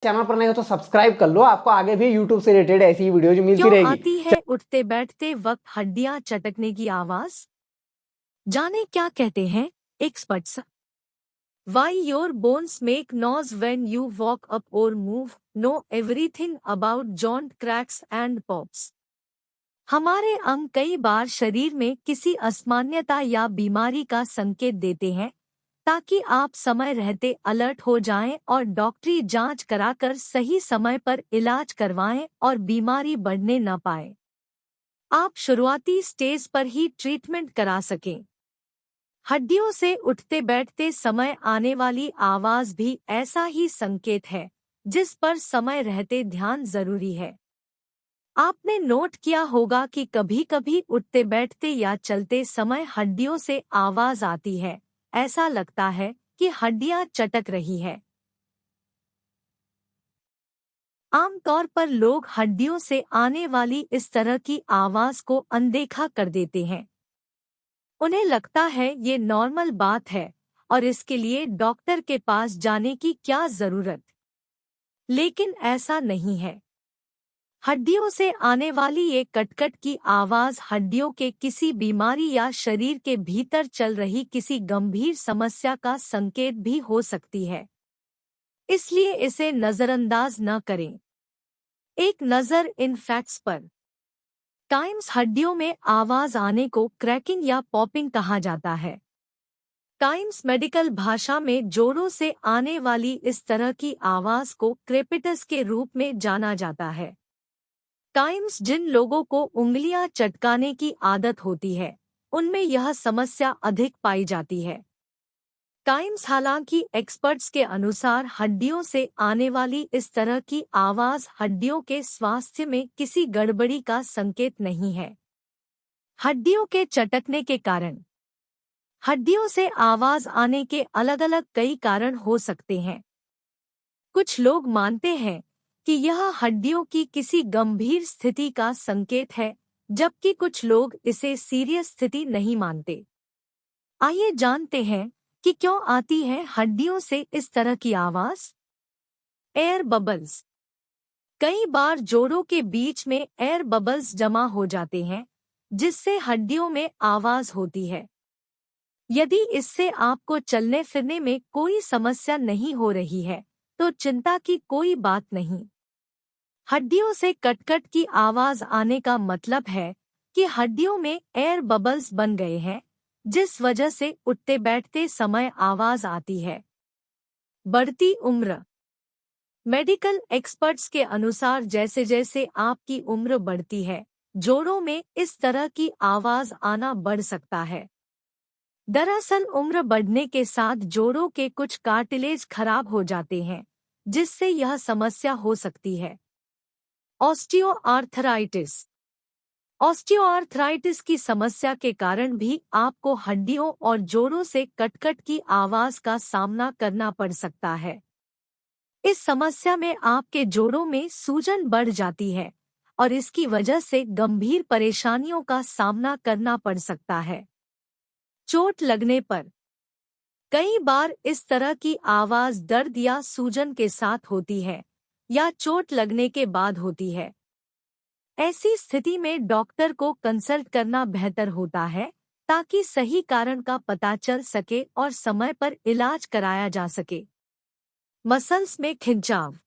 Channel पर नए हो तो सब्सक्राइब कर लो, आपको आगे भी यूट्यूब से रिलेटेड ऐसी ही वीडियो मिलती क्यों रहेगी। आती है उठते बैठते वक्त हड्डियां चटकने की आवाज? जाने क्या कहते हैं experts. Why your bones make noise when you walk up or move? Know everything about joint cracks and pops. हमारे अंग कई बार शरीर में किसी असामान्यता या बीमारी का संकेत देते हैं, ताकि आप समय रहते अलर्ट हो जाएं और डॉक्टरी जांच कराकर सही समय पर इलाज करवाएं और बीमारी बढ़ने न पाए। आप शुरुआती स्टेज पर ही ट्रीटमेंट करा सकें। हड्डियों से उठते बैठते समय आने वाली आवाज भी ऐसा ही संकेत है, जिस पर समय रहते ध्यान जरूरी है। आपने नोट किया होगा कि कभी-कभी उठते बैठते या चलते समय हड्डियों से आवाज आती है, ऐसा लगता है कि हड्डियां चटक रही है। आमतौर पर लोग हड्डियों से आने वाली इस तरह की आवाज को अनदेखा कर देते हैं। उन्हें लगता है ये नॉर्मल बात है और इसके लिए डॉक्टर के पास जाने की क्या जरूरत। लेकिन ऐसा नहीं है। हड्डियों से आने वाली ये कटकट की आवाज हड्डियों के किसी बीमारी या शरीर के भीतर चल रही किसी गंभीर समस्या का संकेत भी हो सकती है। इसलिए इसे नजरअंदाज न करें। एक नज़र इन फैक्ट्स पर। टाइम्स हड्डियों में आवाज आने को क्रैकिंग या पॉपिंग कहा जाता है। टाइम्स मेडिकल भाषा में जोड़ों से आने वाली इस तरह की आवाज को क्रेपिटस के रूप में जाना जाता है। टाइम्स जिन लोगों को उंगलियां चटकाने की आदत होती है, उनमें यह समस्या अधिक पाई जाती है। टाइम्स हालांकि एक्सपर्ट्स के अनुसार हड्डियों से आने वाली इस तरह की आवाज हड्डियों के स्वास्थ्य में किसी गड़बड़ी का संकेत नहीं है। हड्डियों के चटकने के कारण। हड्डियों से आवाज आने के अलग-अलग कई कारण हो सकते हैं। कुछ लोग मानते हैं कि यह हड्डियों की किसी गंभीर स्थिति का संकेत है, जबकि कुछ लोग इसे सीरियस स्थिति नहीं मानते। आइए जानते हैं कि क्यों आती है हड्डियों से इस तरह की आवाज। Air bubbles. कई बार जोड़ों के बीच में एयर बबल्स जमा हो जाते हैं, जिससे हड्डियों में आवाज होती है। यदि इससे आपको चलने फिरने में कोई समस्या नहीं हो रही है, तो चिंता की कोई बात नहीं। हड्डियों से कटकट की आवाज आने का मतलब है कि हड्डियों में एयर बबल्स बन गए हैं, जिस वजह से उठते बैठते समय आवाज आती है। बढ़ती उम्र। मेडिकल एक्सपर्ट्स के अनुसार जैसे जैसे आपकी उम्र बढ़ती है, जोड़ों में इस तरह की आवाज आना बढ़ सकता है। दरअसल उम्र बढ़ने के साथ जोड़ों के कुछ कार्टिलेज खराब हो जाते हैं, जिससे यह समस्या हो सकती है। ऑस्टियोआर्थराइटिस। ऑस्टियोआर्थराइटिस की समस्या के कारण भी आपको हड्डियों और जोड़ों से कटकट की आवाज का सामना करना पड़ सकता है। इस समस्या में आपके जोड़ों में सूजन बढ़ जाती है और इसकी वजह से गंभीर परेशानियों का सामना करना पड़ सकता है। चोट लगने पर। कई बार इस तरह की आवाज दर्द या सूजन के साथ होती है या चोट लगने के बाद होती है। ऐसी स्थिति में डॉक्टर को कंसल्ट करना बेहतर होता है, ताकि सही कारण का पता चल सके और समय पर इलाज कराया जा सके। मसल्स में खिंचाव।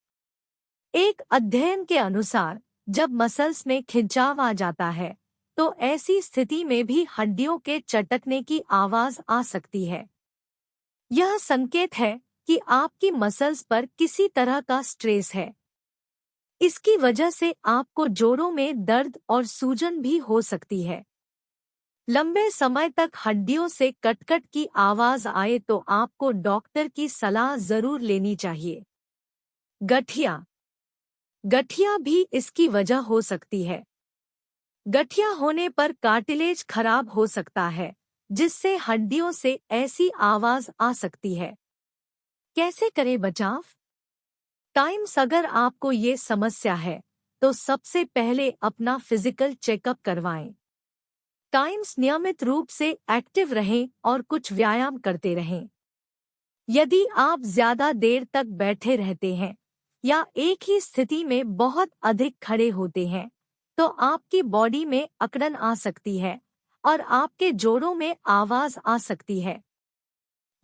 एक अध्ययन के अनुसार जब मसल्स में खिंचाव आ जाता है, तो ऐसी स्थिति में भी हड्डियों के चटकने की आवाज आ सकती है। यह संकेत है कि आपकी मसल्स पर किसी तरह का स्ट्रेस है। इसकी वजह से आपको जोड़ों में दर्द और सूजन भी हो सकती है। लंबे समय तक हड्डियों से कटकट की आवाज आए तो आपको डॉक्टर की सलाह जरूर लेनी चाहिए। गठिया। गठिया भी इसकी वजह हो सकती है। गठिया होने पर कार्टिलेज खराब हो सकता है, जिससे हड्डियों से ऐसी आवाज आ सकती है। कैसे करें बचाव? टाइम्स अगर आपको ये समस्या है, तो सबसे पहले अपना फिजिकल चेकअप करवाएं। टाइम्स नियमित रूप से एक्टिव रहें और कुछ व्यायाम करते रहें। यदि आप ज्यादा देर तक बैठे रहते हैं, या एक ही स्थिति में बहुत अधिक खड़े होते हैं, तो आपकी बॉडी में अकड़न आ सकती है और आपके जोड़ों में आवाज आ सकती है।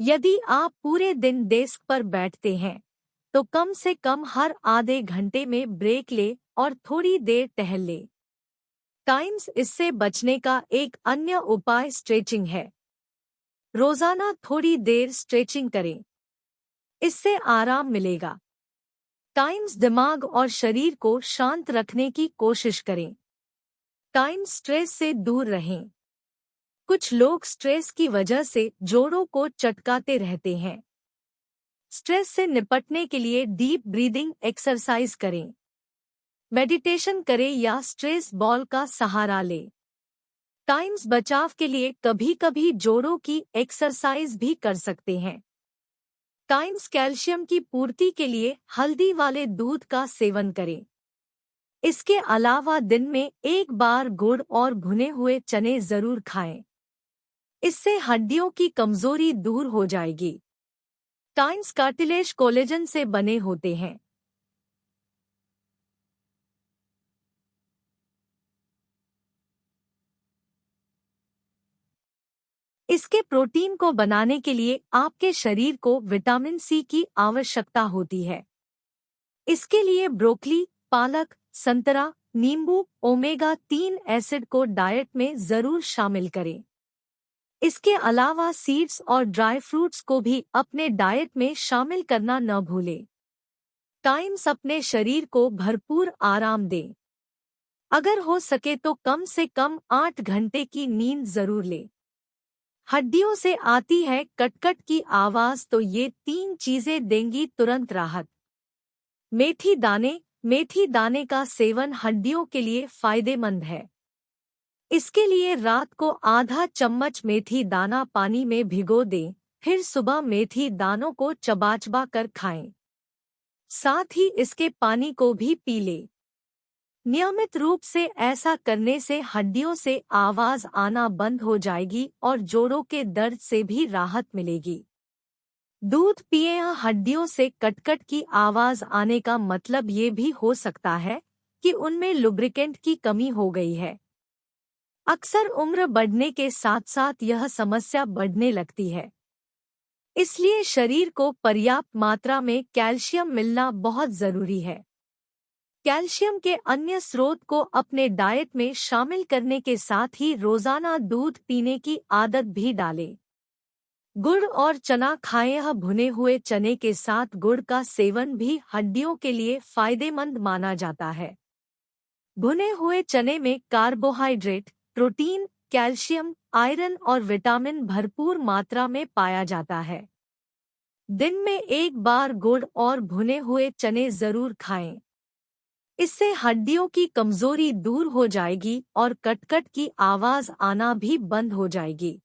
यदि आप पूरे दिन डेस्क पर बैठते हैं, तो कम से कम हर आधे घंटे में ब्रेक ले और थोड़ी देर टहल ले। टाइम्स इससे बचने का एक अन्य उपाय स्ट्रेचिंग है। रोजाना थोड़ी देर स्ट्रेचिंग करें, इससे आराम मिलेगा। टाइम्स दिमाग और शरीर को शांत रखने की कोशिश करें। टाइम्स स्ट्रेस से दूर रहें। कुछ लोग स्ट्रेस की वजह से जोड़ों को चटकाते रहते हैं। स्ट्रेस से निपटने के लिए डीप ब्रीदिंग एक्सरसाइज करें, मेडिटेशन करें या स्ट्रेस बॉल का सहारा लें। टाइम्स बचाव के लिए कभी-कभी जोड़ों की एक्सरसाइज भी कर सकते हैं। टाइम्स कैल्शियम की पूर्ति के लिए हल्दी वाले दूध का सेवन करें। इसके अलावा दिन में एक बार गुड़ और भुने हुए चने जरूर खाएं। इससे हड्डियों की कमजोरी दूर हो जाएगी। टाइम्स कार्टिलेज कोलेजन से बने होते हैं। इसके प्रोटीन को बनाने के लिए आपके शरीर को विटामिन सी की आवश्यकता होती है। इसके लिए ब्रोकली, पालक, संतरा, नींबू, ओमेगा-3 एसिड को डाइट में जरूर शामिल करें। इसके अलावा सीड्स और ड्राई फ्रूट्स को भी अपने डाइट में शामिल करना न भूलें। टाइम्स अपने शरीर को भरपूर आराम दें। अगर हो सके तो कम से कम 8 घंटे की नींद जरूर लें। हड्डियों से आती है कटकट की आवाज, तो ये 3 चीजें देंगी तुरंत राहत। मेथी दाने का सेवन हड्डियों के लिए फायदेमंद है। इसके लिए रात को आधा चम्मच मेथी दाना पानी में भिगो दें, फिर सुबह मेथी दानों को चबा कर खाएं। साथ ही इसके पानी को भी पी लें। नियमित रूप से ऐसा करने से हड्डियों से आवाज आना बंद हो जाएगी और जोड़ों के दर्द से भी राहत मिलेगी। दूध पिए। हड्डियों से कटकट की आवाज आने का मतलब ये भी हो सकता है कि उनमें लुब्रिकेंट की कमी हो गई है। अक्सर उम्र बढ़ने के साथ साथ यह समस्या बढ़ने लगती है। इसलिए शरीर को पर्याप्त मात्रा में कैल्शियम मिलना बहुत जरूरी है। कैल्शियम के अन्य स्रोत को अपने डाइट में शामिल करने के साथ ही रोजाना दूध पीने की आदत भी डालें। गुड़ और चना खाएं। यह भुने हुए चने के साथ गुड़ का सेवन भी हड्डियों के लिए फायदेमंद माना जाता है। भुने हुए चने में कार्बोहाइड्रेट, प्रोटीन, कैल्शियम, आयरन और विटामिन भरपूर मात्रा में पाया जाता है। दिन में एक बार गुड़ और भुने हुए चने जरूर खाएं। इससे हड्डियों की कमजोरी दूर हो जाएगी और कटकट की आवाज आना भी बंद हो जाएगी।